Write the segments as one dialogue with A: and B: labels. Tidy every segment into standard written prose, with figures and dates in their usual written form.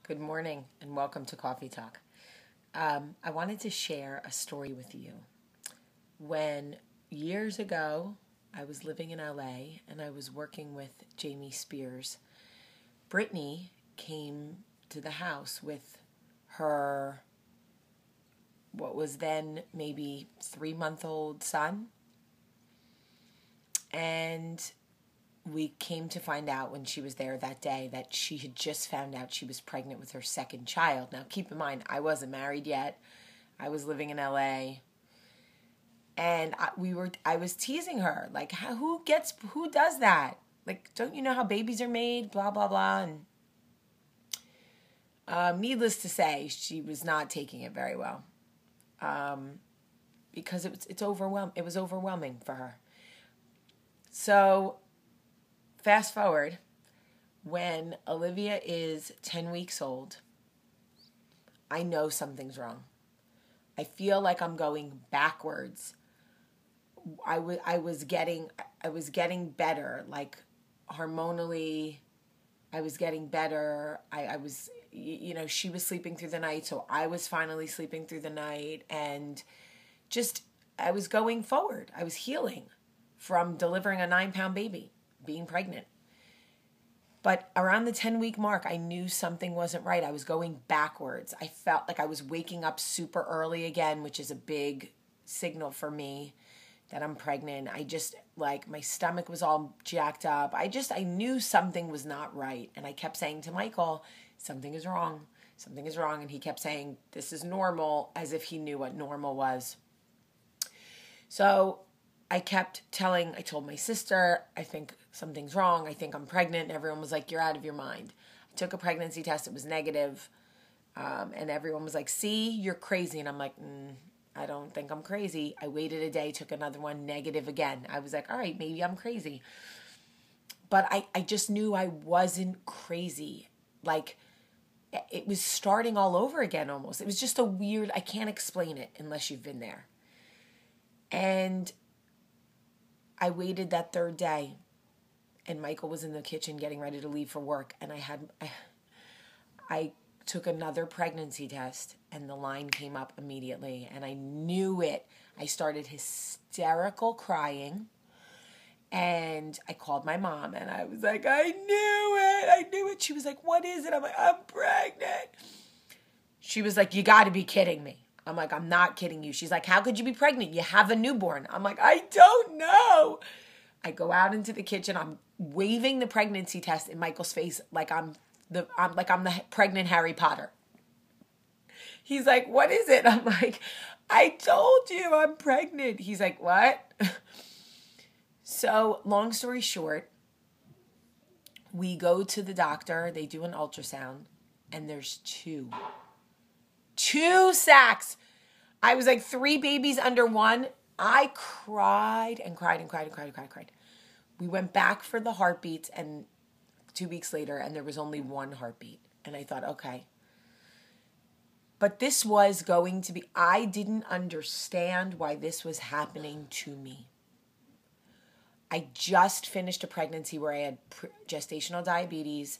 A: Good morning and welcome to Cawfeetawk. I wanted to share a story with you. When years ago I was living in LA and I was working with Jamie Spears, Britney came to the house with her, what was then maybe 3-month-old son. And we came to find out when she was there that day that she had just found out she was pregnant with her second child. Now, keep in mind, I wasn't married yet. I was living in LA. And I was teasing her, like, who does that? Like, don't you know how babies are made? Blah, blah, blah. And needless to say, she was not taking it very well. Because it was overwhelming for her. So, fast forward, when Olivia is 10 weeks old, I know something's wrong. I feel like I'm going backwards. I was getting better, like hormonally. I was getting better. I was, she was sleeping through the night, so I was finally sleeping through the night, and just I was going forward. I was healing from delivering a 9-pound baby, being pregnant. But around the 10-week mark, I knew something wasn't right. I was going backwards. I felt like I was waking up super early again, which is a big signal for me that I'm pregnant. I just, like, my stomach was all jacked up. I knew something was not right. And I kept saying to Michael, something is wrong. Something is wrong. And he kept saying, this is normal, as if he knew what normal was. So I told my sister, I think something's wrong. I think I'm pregnant. And everyone was like, you're out of your mind. I took a pregnancy test. It was negative. And everyone was like, see, you're crazy. And I'm like, I don't think I'm crazy. I waited a day, took another one, negative again. I was like, all right, maybe I'm crazy. But I just knew I wasn't crazy. Like, it was starting all over again almost. It was just I can't explain it unless you've been there. And I waited that third day, and Michael was in the kitchen getting ready to leave for work, and I took another pregnancy test, and the line came up immediately, and I knew it. I started hysterical crying, and I called my mom, and I was like, I knew it. She was like, what is it? I'm like, I'm pregnant. She was like, you got to be kidding me. I'm like, I'm not kidding you. She's like, how could you be pregnant? You have a newborn. I'm like, I don't know. I go out into the kitchen. I'm waving the pregnancy test in Michael's face like I'm the pregnant Harry Potter. He's like, what is it? I'm like, I told you I'm pregnant. He's like, what? So, long story short, we go to the doctor. They do an ultrasound, and there's two sacks. I was like 3 babies under one. I cried and cried and cried and cried and cried and cried. We went back for the heartbeats, and 2 weeks later, and there was only 1 heartbeat. And I thought, okay. But this was going to be, I didn't understand why this was happening to me. I just finished a pregnancy where I had gestational diabetes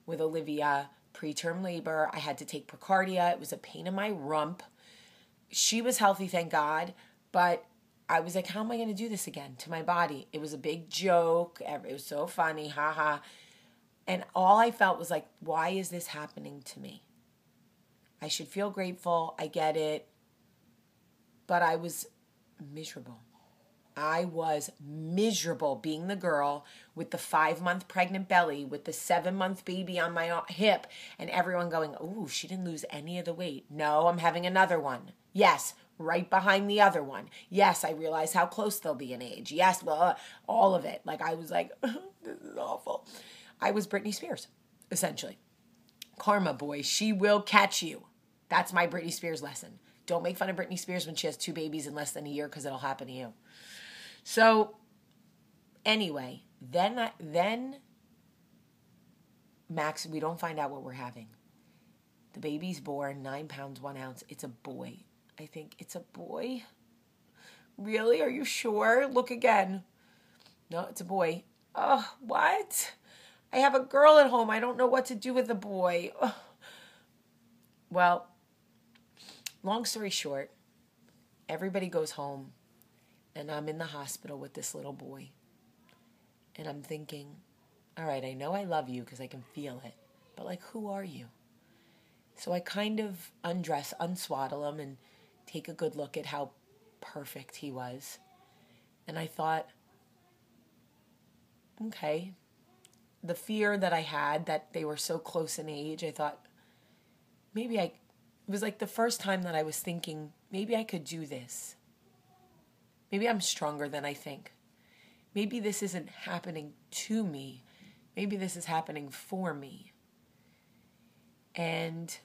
A: with Olivia, preterm labor. I had to take Precardia. It was a pain in my rump. She was healthy, thank God. But I was like, how am I going to do this again to my body? It was a big joke. It was so funny. Ha ha. And all I felt was like, why is this happening to me? I should feel grateful. I get it. But I was miserable. I was miserable being the girl with the 5-month pregnant belly, with the 7-month baby on my hip, and everyone going, ooh, she didn't lose any of the weight. No, I'm having another one. Yes, right behind the other one. Yes, I realize how close they'll be in age. Yes, blah, all of it. Like, I was like, this is awful. I was Britney Spears, essentially. Karma, boy, she will catch you. That's my Britney Spears lesson. Don't make fun of Britney Spears when she has 2 babies in less than a year, because it'll happen to you. So, anyway, then Max, we don't find out what we're having. The baby's born, 9 pounds, 1 ounce. It's a boy. I think it's a boy. Really? Are you sure? Look again. No, it's a boy. Oh, what? I have a girl at home. I don't know what to do with a boy. Oh, Well, long story short, everybody goes home, and I'm in the hospital with this little boy. And I'm thinking, all right, I know I love you because I can feel it, but like, who are you? So I kind of unswaddle him and take a good look at how perfect he was. And I thought, okay, the fear that I had that they were so close in age, I thought, it was like the first time that I was thinking, maybe I could do this. Maybe I'm stronger than I think. Maybe this isn't happening to me. Maybe this is happening for me. And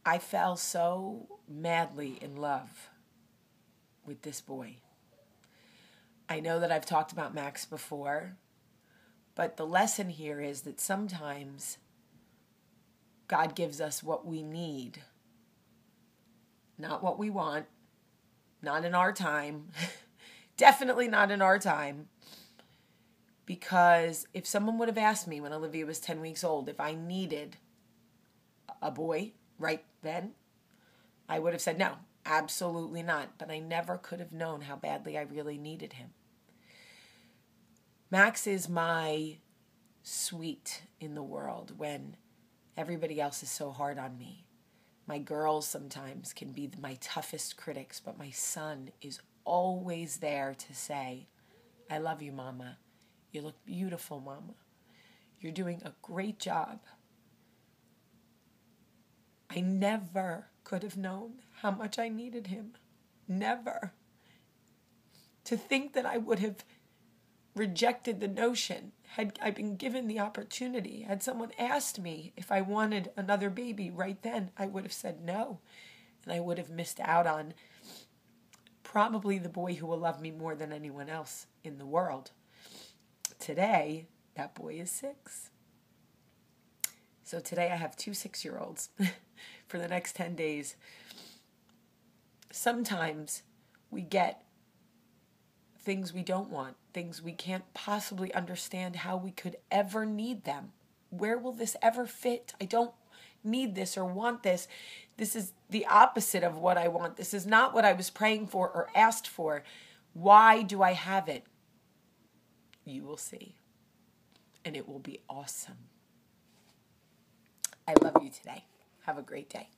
A: I fell so madly in love with this boy. I know that I've talked about Max before, but the lesson here is that sometimes God gives us what we need, not what we want, not in our time, definitely not in our time. Because if someone would have asked me when Olivia was 10 weeks old if I needed a boy right then, I would have said no, absolutely not. But I never could have known how badly I really needed him. Max is my sweet in the world when everybody else is so hard on me. My girls sometimes can be my toughest critics, but my son is always there to say, I love you, Mama. You look beautiful, Mama. You're doing a great job. I never could have known how much I needed him. Never. To think that I would have rejected the notion, had I been given the opportunity, had someone asked me if I wanted another baby right then, I would have said no. And I would have missed out on probably the boy who will love me more than anyone else in the world. Today, that boy is 6. So today I have 2 6-year-olds for the next 10 days. Sometimes we get things we don't want, things we can't possibly understand how we could ever need them. Where will this ever fit? I don't need this or want this. This is the opposite of what I want. This is not what I was praying for or asked for. Why do I have it? You will see. And it will be awesome. I love you today. Have a great day.